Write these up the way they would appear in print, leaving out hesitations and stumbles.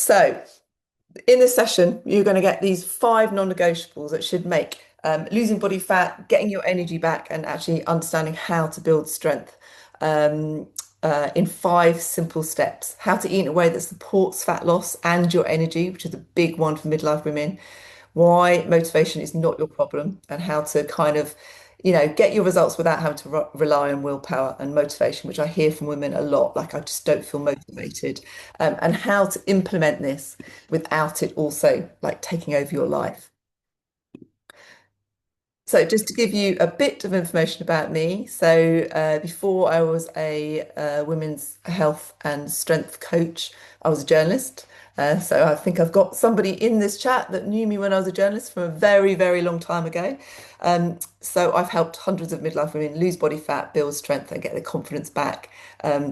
So, in this session, you're going to get these five non-negotiables that should make losing body fat, getting your energy back, and actually understanding how to build strength um, in five simple steps. How to eat in a way that supports fat loss and your energy, which is a big one for midlife women. Why motivation is not your problem, and how to kind of get your results without having to rely on willpower and motivation, which I hear from women a lot, like I just don't feel motivated, and how to implement this without it also like taking over your life. So just to give you a bit of information about me, so before I was a women's health and strength coach, I was a journalist. So I think I've got somebody in this chat that knew me when I was a journalist from a very, very long time ago. So I've helped hundreds of midlife women lose body fat, build strength, and get their confidence back,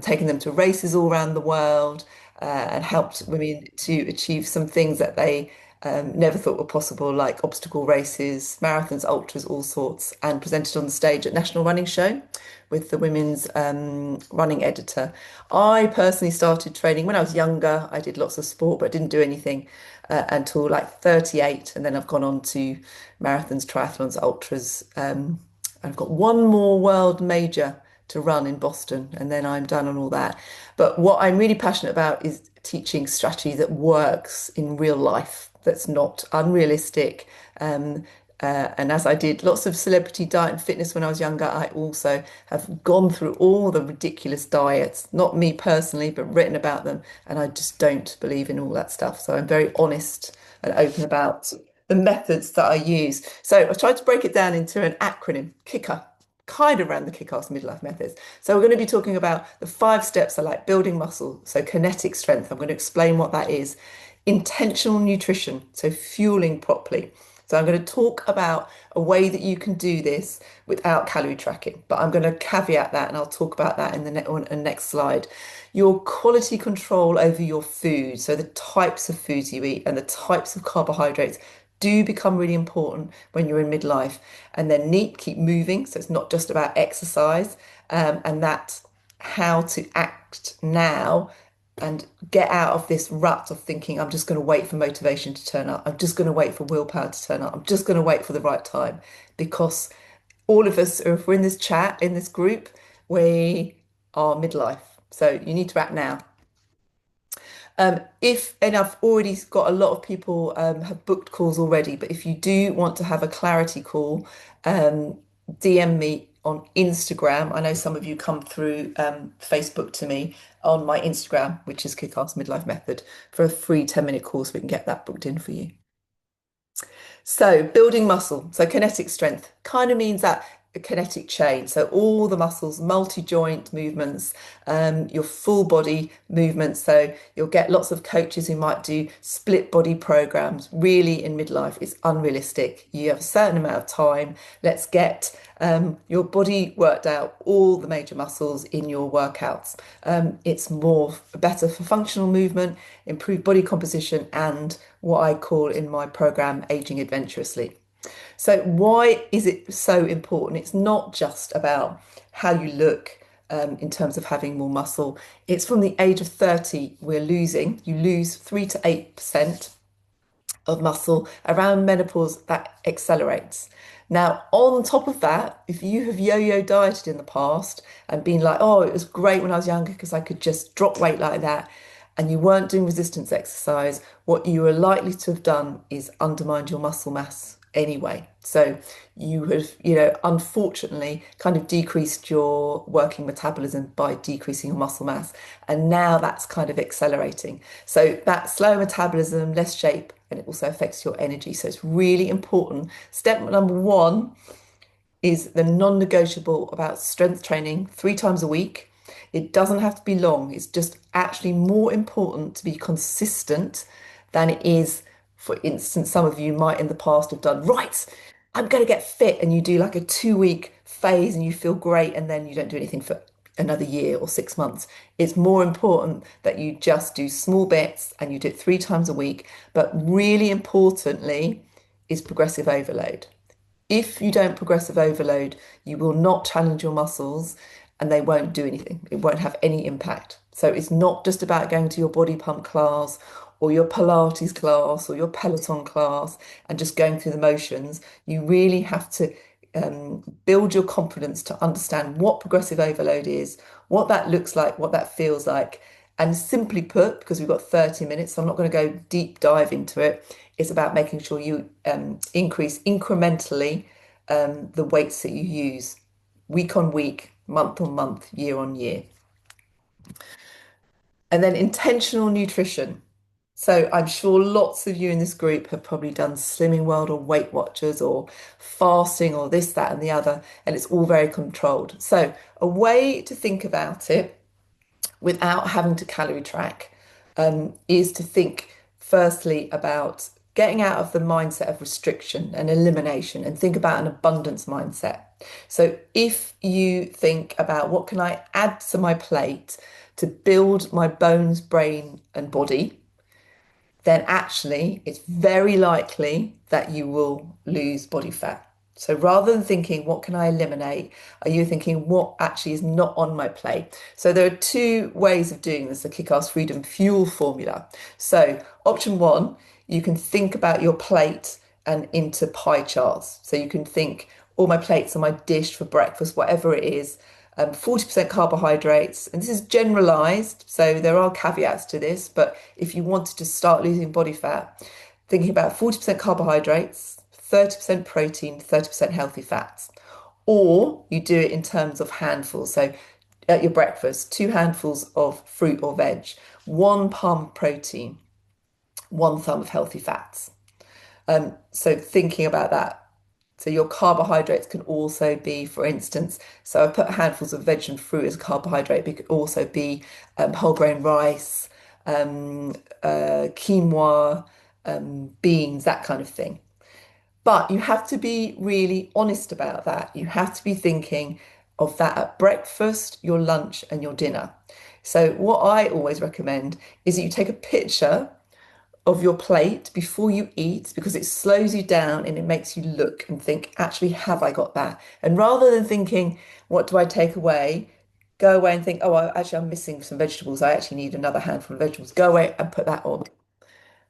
taking them to races all around the world, and helped women to achieve some things that they never thought were possible, like obstacle races, marathons, ultras, all sorts, and presented on the stage at National Running Show with the women's running editor. I personally started training when I was younger. I did lots of sport, but didn't do anything until like 38. And then I've gone on to marathons, triathlons, ultras. I've got one more world major to run in Boston, and then I'm done on all that. But what I'm really passionate about is teaching strategy that works in real life, that's not unrealistic. Um, and as I did lots of celebrity diet and fitness when I was younger, I also have gone through all the ridiculous diets, not me personally, but written about them. And I just don't believe in all that stuff. So I'm very honest and open about the methods that I use. So I tried to break it down into an acronym, KICKR, kind of around the Kickass Midlife Methods. So we're going to be talking about the five steps are like building muscle, so kinetic strength. I'm going to explain what that is. Intentional nutrition, so fueling properly. So I'm going to talk about a way that you can do this without calorie tracking, but I'm going to caveat that and I'll talk about that in the next slide. Your quality control over your food, so the types of foods you eat and the types of carbohydrates do become really important when you're in midlife. And then neat, keep moving. So it's not just about exercise, and that how to act now and get out of this rut of thinking, I'm just going to wait for motivation to turn up. I'm just going to wait for willpower to turn up. I'm just going to wait for the right time. Because all of us, if we're in this chat, in this group, we are midlife. So you need to act now. And I've already got a lot of people have booked calls already, but if you do want to have a clarity call, DM me on Instagram. I know some of you come through Facebook to me on my Instagram, which is Kickass Midlife Method, for a free 10-minute call so we can get that booked in for you. So building muscle, so kinetic strength kind of means that a kinetic chain. So all the muscles, multi-joint movements, your full body movements. So you'll get lots of coaches who might do split body programs. Really in midlife, it's unrealistic. You have a certain amount of time. Let's get your body worked out, all the major muscles in your workouts. It's more better for functional movement, improved body composition, and what I call in my program, aging adventurously. So why is it so important? It's not just about how you look in terms of having more muscle. It's from the age of 30, you lose 3 to 8% of muscle. Around menopause, that accelerates. Now, on top of that, if you have yo-yo dieted in the past and been like, oh, it was great when I was younger because I could just drop weight like that, and you weren't doing resistance exercise, what you are likely to have done is undermined your muscle mass anyway. So you have, unfortunately kind of decreased your working metabolism by decreasing your muscle mass. And now that's kind of accelerating. So that slow metabolism, less shape, and it also affects your energy. So it's really important. Step number one is the non-negotiable about strength training 3 times a week. It doesn't have to be long. It's just actually more important to be consistent than it is, for instance, some of you might in the past have done, right, I'm going to get fit. And you do like a 2 week phase and you feel great. And then you don't do anything for another year or 6 months. It's more important that you just do small bits and you do it 3 times a week. But really importantly is progressive overload. If you don't progressive overload, you will not challenge your muscles and they won't do anything. It won't have any impact. So it's not just about going to your body pump class or your Pilates class or your Peloton class and just going through the motions. You really have to build your confidence to understand what progressive overload is, what that looks like, what that feels like. And simply put, because we've got 30 minutes, so I'm not going to go deep dive into it, it's about making sure you increase incrementally the weights that you use week on week, month on month, year on year. And then intentional nutrition. So I'm sure lots of you in this group have probably done Slimming World or Weight Watchers or fasting or this, that, and the other, and it's all very controlled. So a way to think about it without having to calorie track is to think firstly about getting out of the mindset of restriction and elimination and think about an abundance mindset. So if you think about what can I add to my plate to build my bones, brain, and body, then actually it's very likely that you will lose body fat. So rather than thinking, what can I eliminate? Are you thinking, what actually is not on my plate? So there are two ways of doing this, the Kickass Freedom Fuel formula. So option one, you can think about your plate and into pie charts. So you can think, all my plates on my dish for breakfast, whatever it is, 40% carbohydrates, and this is generalized, so there are caveats to this, but if you wanted to start losing body fat, thinking about 40% carbohydrates, 30% protein, 30% healthy fats, or you do it in terms of handfuls. So at your breakfast, two handfuls of fruit or veg, one palm protein, one thumb of healthy fats. So thinking about that. So your carbohydrates can also be, for instance, so I put handfuls of veg and fruit as carbohydrate, but it could also be whole grain rice, quinoa, beans, that kind of thing. But you have to be really honest about that. You have to be thinking of that at breakfast, your lunch, and your dinner. So what I always recommend is that you take a picture of your plate before you eat because it slows you down and it makes you look and think, actually, have I got that? And rather than thinking, what do I take away? Go away and think, oh, actually, I'm missing some vegetables. I actually need another handful of vegetables. Go away and put that on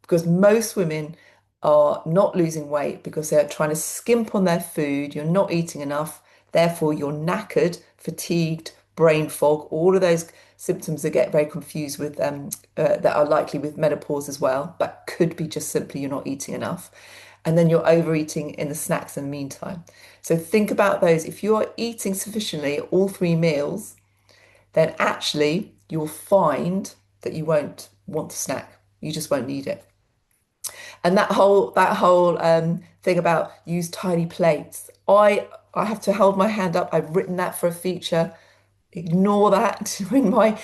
because most women are not losing weight because they're trying to skimp on their food. You're not eating enough. Therefore, you're knackered, fatigued, brain fog, all of those symptoms that get very confused with that are likely with menopause as well, but could be just simply you're not eating enough. And then you're overeating in the snacks in the meantime. So think about those. If you are eating sufficiently at all three meals, then actually you'll find that you won't want to snack. You just won't need it. And that whole thing about use tiny plates. I have to hold my hand up. I've written that for a feature. Ignore that in my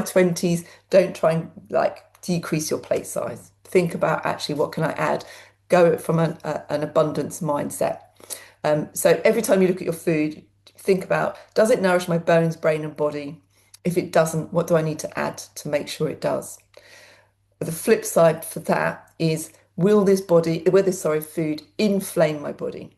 20s. Don't try and like decrease your plate size. Think about actually what can I add? Go from an abundance mindset. So every time you look at your food, think about, does it nourish my bones, brain, and body? If it doesn't, what do I need to add to make sure it does? But the flip side for that is, will this food inflame my body?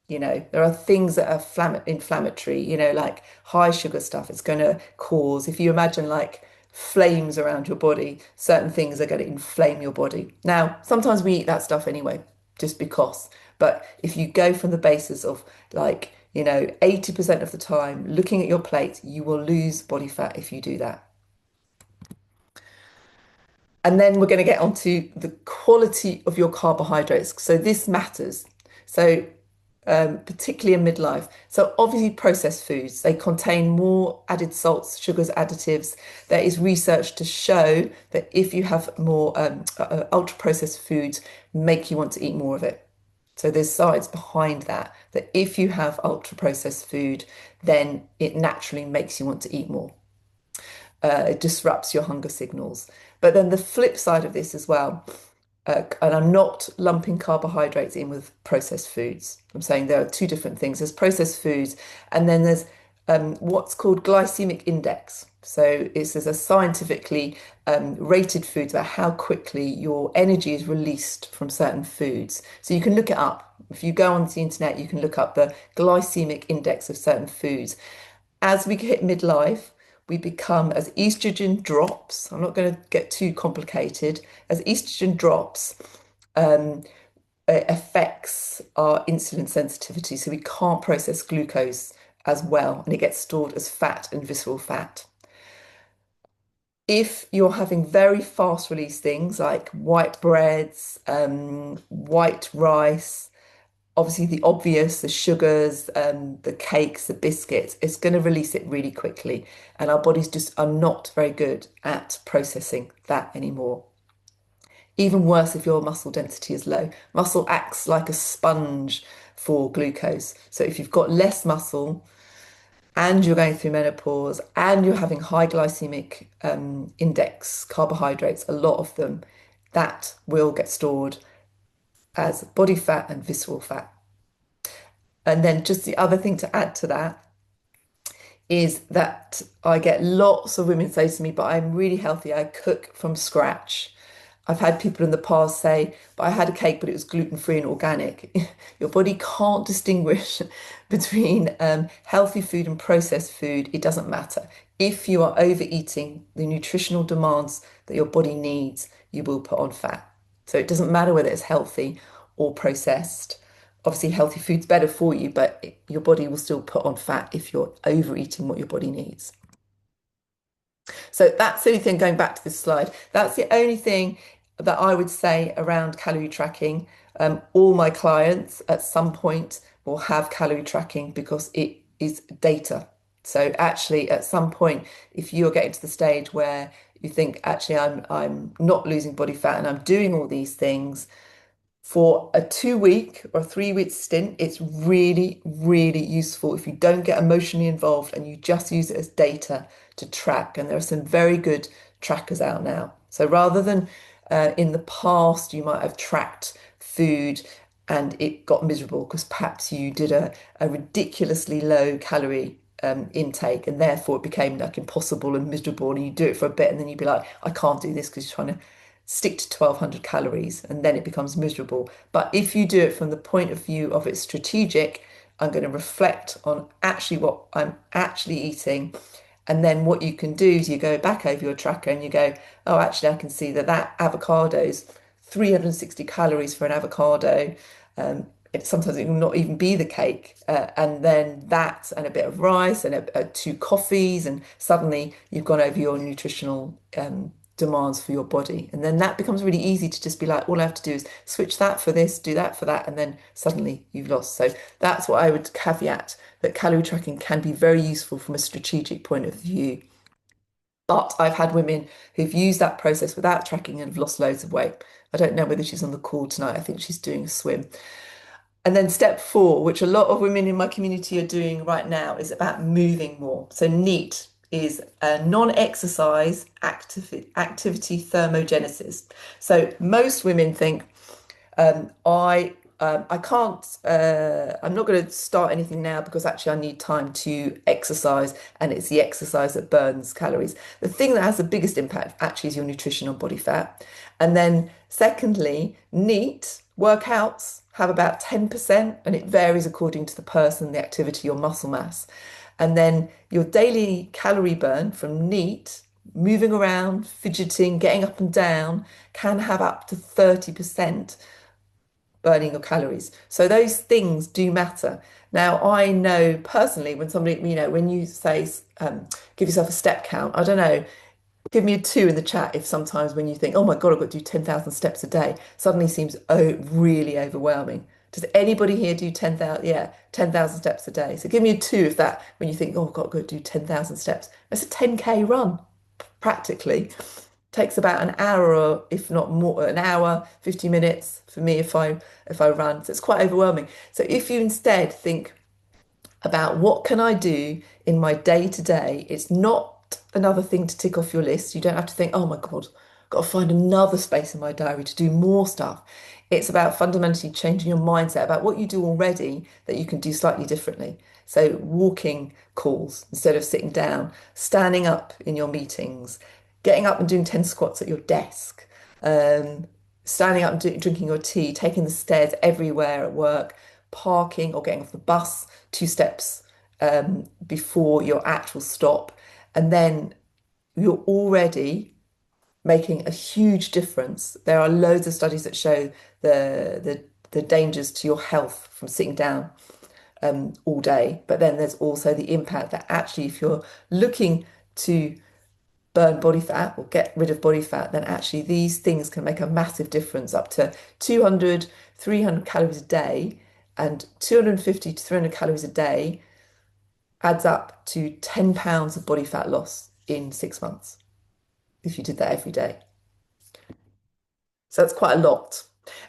There are things that are inflammatory, like high sugar stuff. It's going to cause, if you imagine like flames around your body, certain things are going to inflame your body. Now, sometimes we eat that stuff anyway, just because. But if you go from the basis of like, 80% of the time looking at your plate, you will lose body fat if you do that. And then we're going to get onto the quality of your carbohydrates. So this matters. So particularly in midlife. So obviously processed foods, they contain more added salts, sugars, additives. There is research to show that if you have more ultra processed foods, make you want to eat more of it. So there's science behind that, that if you have ultra processed food, then it naturally makes you want to eat more. It disrupts your hunger signals. But then the flip side of this as well, and I'm not lumping carbohydrates in with processed foods. I'm saying there are two different things. There's processed foods, and then there's what's called glycemic index. So it's a scientifically rated foods about how quickly your energy is released from certain foods. So you can look it up. If you go onto the internet, you can look up the glycemic index of certain foods. As we hit midlife, we become, as estrogen drops, I'm not going to get too complicated, as estrogen drops, um, it affects our insulin sensitivity. So we can't process glucose as well, and it gets stored as fat and visceral fat. If you're having very fast release things like white breads, white rice, obviously the obvious, the sugars, the cakes, the biscuits, it's going to release it really quickly. And our bodies just are not very good at processing that anymore. Even worse if your muscle density is low. Muscle acts like a sponge for glucose. So if you've got less muscle and you're going through menopause and you're having high glycemic index carbohydrates, a lot of them, that will get stored as body fat and visceral fat. And then just the other thing to add to that is that I get lots of women say to me, but I'm really healthy. I cook from scratch. I've had people in the past say, but I had a cake, but it was gluten-free and organic. Your body can't distinguish between healthy food and processed food. It doesn't matter. If you are overeating the nutritional demands that your body needs, you will put on fat. So it doesn't matter whether it's healthy or processed. Obviously, healthy food's better for you, but your body will still put on fat if you're overeating what your body needs. So that's the only thing, going back to this slide, that's the only thing that I would say around calorie tracking. All my clients at some point will have calorie tracking because it is data. So actually, at some point, if you're getting to the stage where you think, actually, I'm not losing body fat and I'm doing all these things, for a 2 week or 3 week stint, it's really, really useful if you don't get emotionally involved and you just use it as data to track. And there are some very good trackers out now. So rather than in the past, you might have tracked food and it got miserable because perhaps you did a ridiculously low calorie intake and therefore it became like impossible and miserable. And you do it for a bit and then you'd be like, I can't do this because you're trying to stick to 1200 calories and then it becomes miserable. But if you do it from the point of view of it's strategic, I'm going to reflect on actually what I'm actually eating. And then what you can do is you go back over your tracker and you go, oh, actually, I can see that that avocado's 360 calories for an avocado. Sometimes it will not even be the cake. And then that and a bit of rice and two coffees, and suddenly you've gone over your nutritional demands for your body. And then that becomes really easy to just be like, all I have to do is switch that for this, do that for that, and then suddenly you've lost. So that's what I would caveat, that calorie tracking can be very useful from a strategic point of view. But I've had women who've used that process without tracking and have lost loads of weight. I don't know whether she's on the call tonight. I think she's doing a swim. And then step four, which a lot of women in my community are doing right now, is about moving more. So NEAT is a non-exercise activity thermogenesis. So most women think, I can't, I'm not going to start anything now because actually I need time to exercise and it's the exercise that burns calories. The thing that has the biggest impact actually is your nutrition on body fat. And then secondly, NEAT workouts have about 10% and it varies according to the person, the activity, your muscle mass. And then your daily calorie burn from NEAT, moving around, fidgeting, getting up and down, can have up to 30% burning your calories. So those things do matter. Now, I know personally when somebody, when you say give yourself a step count, I don't know, give me a two in the chat if sometimes when you think, oh my God, I've got to do 10,000 steps a day, suddenly seems really overwhelming. Does anybody here do 10,000? Yeah, 10,000 steps a day. So give me a two if that, when you think, oh, I've got to do 10,000 steps. It's a 10K run, practically. Takes about an hour, or if not more, an hour, 50 minutes for me if I run. So it's quite overwhelming. So if you instead think about what can I do in my day to day, it's not another thing to tick off your list. You don't have to think, oh my God, I've got to find another space in my diary to do more stuff. It's about fundamentally changing your mindset about what you do already that you can do slightly differently. So walking calls instead of sitting down, standing up in your meetings, getting up and doing 10 squats at your desk, standing up and drinking your tea, taking the stairs everywhere at work, parking or getting off the bus 2 steps before your actual stop. And then you're already making a huge difference. There are loads of studies that show the dangers to your health from sitting down all day. But then there's also the impact that actually, if you're looking to burn body fat or get rid of body fat, then actually these things can make a massive difference up to 200, 300 calories a day. And 250 to 300 calories a day adds up to 10 pounds of body fat loss in 6 months if you did that every day. So that's quite a lot.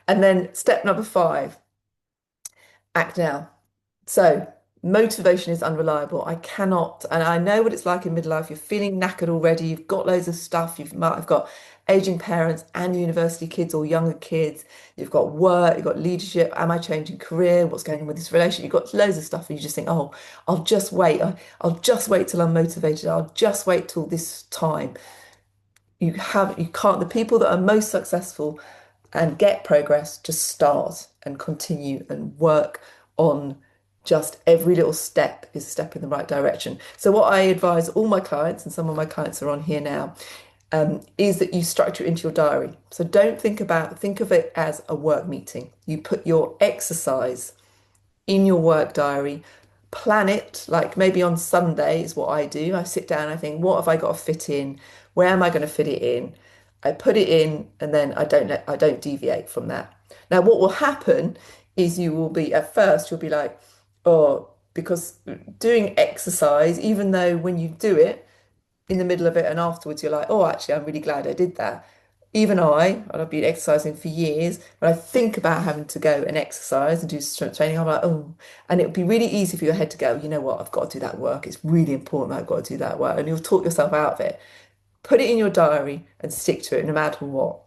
And then step number five, act now. So motivation is unreliable. I cannot, and I know what it's like in midlife. You're feeling knackered already. You've got loads of stuff. I've got aging parents and university kids or younger kids. You've got work, you've got leadership. Am I changing career? What's going on with this relationship? You've got loads of stuff, and you just think, oh, I'll just wait. I'll just wait till I'm motivated. I'll just wait till this time. You can't, the people that are most successful and get progress just start and continue and work on just every little step is a step in the right direction. So what I advise all my clients, and some of my clients are on here now, is that you structure it into your diary. So don't think of it as a work meeting. You put your exercise in your work diary, plan it, like maybe on Sunday is what I do. I sit down, I think, what have I got to fit in? Where am I going to fit it in? I put it in and then I don't deviate from that. Now what will happen is you will be at first you'll be like, oh, because doing exercise, even though when you do it in the middle of it and afterwards you're like, oh, actually, I'm really glad I did that. Even and I've been exercising for years, when I think about having to go and exercise and do strength training, I'm like, oh, and it would be really easy for your head to go, you know what, I've got to do that work. It's really important that I've got to do that work. And you'll talk yourself out of it. Put it in your diary and stick to it no matter what,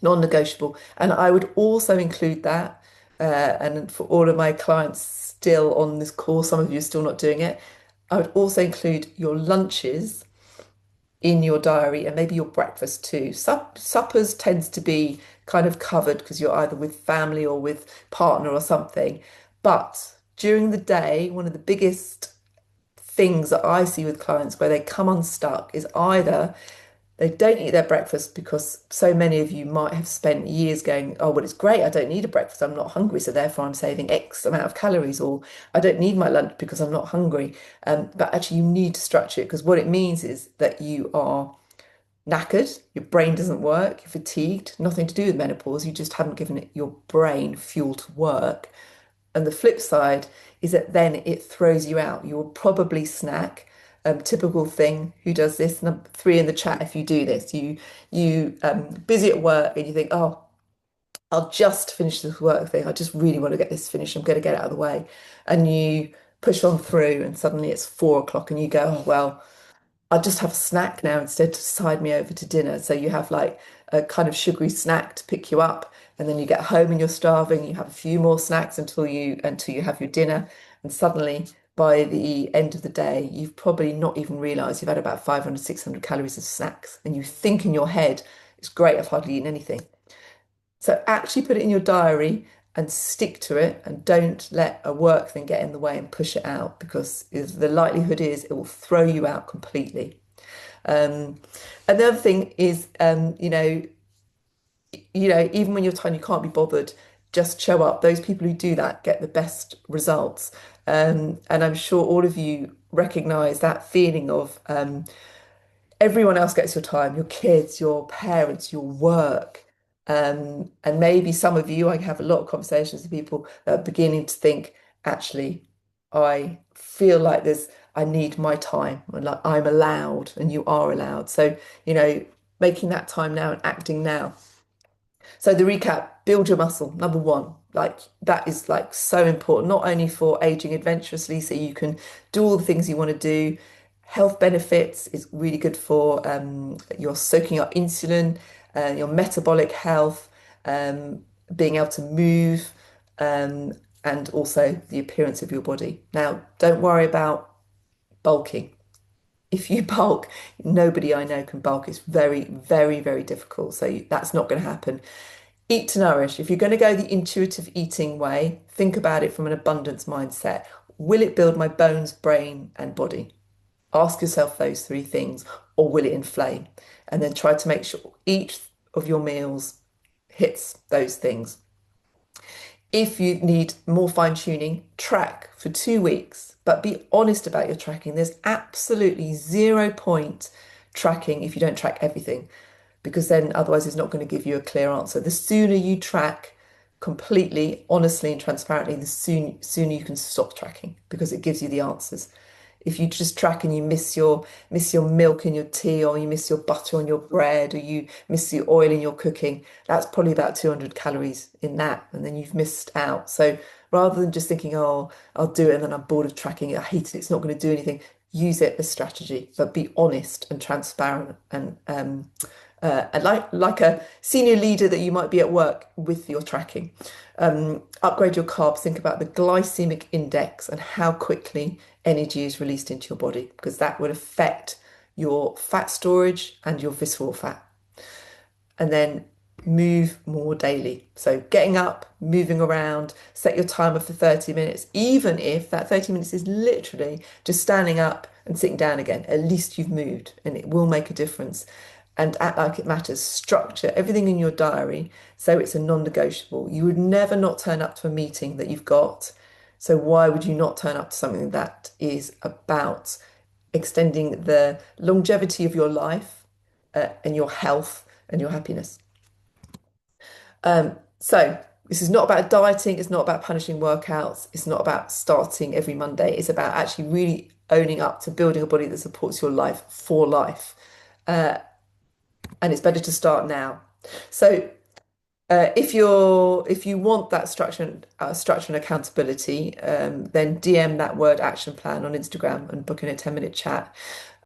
non-negotiable. And I would also include that, and for all of my clients still on this course, some of you are still not doing it, I would also include your lunches in your diary and maybe your breakfast too. Suppers tends to be kind of covered because you're either with family or with partner or something. But during the day, one of the biggest things that I see with clients where they come unstuck is either they don't eat their breakfast because so many of you might have spent years going, oh, well, it's great. I don't need a breakfast. I'm not hungry. So therefore, I'm saving X amount of calories, or I don't need my lunch because I'm not hungry. But actually, you need to structure it because what it means is that you are knackered, your brain doesn't work, you're fatigued, nothing to do with menopause. You just haven't given it your brain fuel to work. And the flip side is that then it throws you out. You will probably snack. Typical thing. Who does this? Number three in the chat. If you do this, you busy at work and you think, oh, I'll just finish this work thing. I just really want to get this finished. I'm going to get it out of the way, and you push on through, and suddenly it's 4 o'clock, and you go, oh well, I'll just have a snack now instead to tide me over to dinner. So you have like a kind of sugary snack to pick you up, and then you get home and you're starving. You have a few more snacks until you have your dinner, and suddenly by the end of the day, you've probably not even realised you've had about 500, 600 calories of snacks, and you think in your head, it's great, I've hardly eaten anything. So actually put it in your diary and stick to it, and don't let a work thing get in the way and push it out, because the likelihood is it will throw you out completely. Um, and the other thing is, even when you're tired, you can't be bothered. Just show up. Those people who do that get the best results. And I'm sure all of you recognize that feeling of everyone else gets your time, your kids, your parents, your work. And maybe some of you, I have a lot of conversations with people that are beginning to think, actually, I feel like I need my time, and like I'm allowed, and you are allowed. So, making that time now and acting now. So the recap, build your muscle, number one. Like that is like so important, not only for aging adventurously, so you can do all the things you want to do. Health benefits is really good for your soaking up insulin, your metabolic health, being able to move, um, and also the appearance of your body. Now, don't worry about bulking. If you bulk, nobody I know can bulk. It's very, very, very difficult. So that's not going to happen. Eat to nourish. If you're going to go the intuitive eating way, think about it from an abundance mindset. Will it build my bones, brain, and body? Ask yourself those three things, or will it inflame? And then try to make sure each of your meals hits those things. If you need more fine tuning, track for 2 weeks, but be honest about your tracking. There's absolutely zero point tracking if you don't track everything, because then otherwise it's not going to give you a clear answer. The sooner you track completely, honestly, and transparently, the sooner you can stop tracking because it gives you the answers. If you just track and you miss your milk in your tea, or you miss your butter on your bread, or you miss the oil in your cooking, that's probably about 200 calories in that, and then you've missed out. So rather than just thinking, oh, I'll do it and then I'm bored of tracking it, I hate it, it's not going to do anything, use it as strategy, but be honest and transparent and like a senior leader that you might be at work with your tracking. Upgrade your carbs. Think about the glycemic index and how quickly energy is released into your body, because that would affect your fat storage and your visceral fat. And then move more daily. So getting up, moving around, set your timer for 30 minutes, even if that 30 minutes is literally just standing up and sitting down again. At least you've moved, and it will make a difference. And act like it matters. Structure everything in your diary so it's a non-negotiable. You would never not turn up to a meeting that you've got. So why would you not turn up to something that is about extending the longevity of your life, and your health and your happiness? So this is not about dieting, it's not about punishing workouts, it's not about starting every Monday. It's about actually really owning up to building a body that supports your life for life. And it's better to start now. So if you want that structure and accountability, then DM that word action plan on Instagram and book in a 10-minute chat.